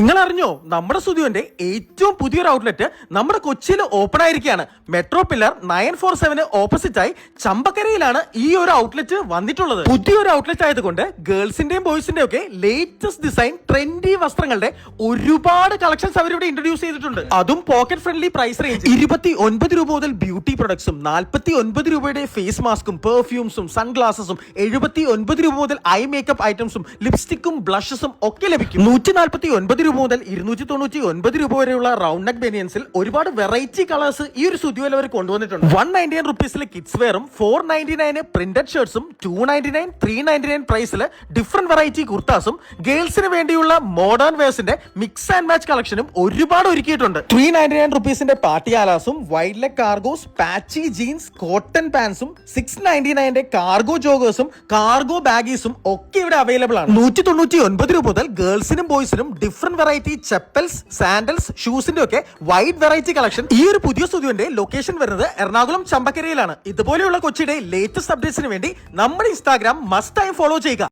നിങ്ങൾ അറിഞ്ഞോ, നമ്മുടെ സ്റ്റുഡിയോന്റെ ഏറ്റവും പുതിയൊരു ഔട്ട്ലെറ്റ് നമ്മുടെ കൊച്ചിയിൽ ഓപ്പൺ ആയിരിക്കുകയാണ്. മെട്രോ പില്ലർ 947 ഓപ്പോസിറ്റ് ആയി ചമ്പക്കരയിലാണ് ഈ ഒരു ഔട്ട്ലെറ്റ് വന്നിട്ടുള്ളത്. പുതിയൊരു ഔട്ട്ലെറ്റ് ആയതുകൊണ്ട് ഗേൾസിന്റെയും ബോയ്സിന്റെയും ഒക്കെ ലേറ്റസ്റ്റ് ഡിസൈൻ ട്രെൻഡി വസ്ത്രങ്ങളുടെ ഒരുപാട് കളക്ഷൻസ് അവരിവിടെ ഇൻട്രൊഡ്യൂസ് ചെയ്തിട്ടുണ്ട്. അതും പോക്കറ്റ് ഫ്രണ്ട്ലി പ്രൈസ് റേഞ്ച് 29 രൂപ മുതൽ ബ്യൂട്ടി പ്രൊഡക്ട്സും 49 രൂപയുടെ ഫേസ് മാസ്കും പെർഫ്യൂംസും സൺഗ്ലാസസും 79 രൂപ മുതൽ ഐ മേക്കപ്പ് ഐറ്റംസും ലിപ്സ്റ്റിക്കും ബ്ലഷസും ഒക്കെ ലഭിക്കും. 149 രൂപ മുതൽ 299 രൂപ വരെയുള്ള റൗണ്ട് നെക്ക് ബനിയൻസിൽ ഒരുപാട് വെറൈറ്റി കളേഴ്സ് ഈ ഒരു സ്റ്റുഡിയോയിൽ അവർ കൊണ്ടുവന്നിട്ടുണ്ട്. 199 റുപ്പീസിൽ കിഡ്സ് വെയറും 499 പ്രിന്റഡ് ഷർട്ട്സും 299 399 പ്രൈസിൽ ഡിഫറെന്റ് വെറൈറ്റി കുർത്താസും ഗേൾസിന് വേണ്ടിയുള്ള മോഡേൺ വെയർസിന്റെ മിക്സ് ആൻഡ് മാച്ച് കളക്ഷനും ഒരുപാട് ഒരുക്കിയിട്ടുണ്ട്. 399 റുപ്പീസിന്റെ പാട്ടിയാലാസും വൈഡ് ലെഗ് കാർഗോസ് പാച്ചി ജീൻസ് കോട്ടൺ പാൻസും 699 കാർഗോ ജോഗേഴ്സും കാർഗോ ബാഗീസും ഒക്കെ ഇവിടെ അവൈലബിൾ ആണ്. 199 രൂപ മുതൽ ഗേൾസിനും ബോയ്സിനും ഡിഫറെന്റ് വെറൈറ്റി ചെപ്പൽസ് സാൻഡൽസ് ഷൂസിന്റെ ഒക്കെ വൈഡ് വെറൈറ്റി കളക്ഷൻ. ഈ ഒരു പുതിയ സ്റ്റുഡിയോന്റെ ലൊക്കേഷൻ വരുന്നത് എറണാകുളം ചമ്പക്കരയിലാണ്. ഇതുപോലെയുള്ള കൊച്ചിയുടെ ലേറ്റസ്റ്റ് അപ്ഡേറ്റ്സിന് വേണ്ടി നമ്മുടെ ഇൻസ്റ്റാഗ്രാം മസ്റ്റ് ടൈം ഫോളോ ചെയ്യുക.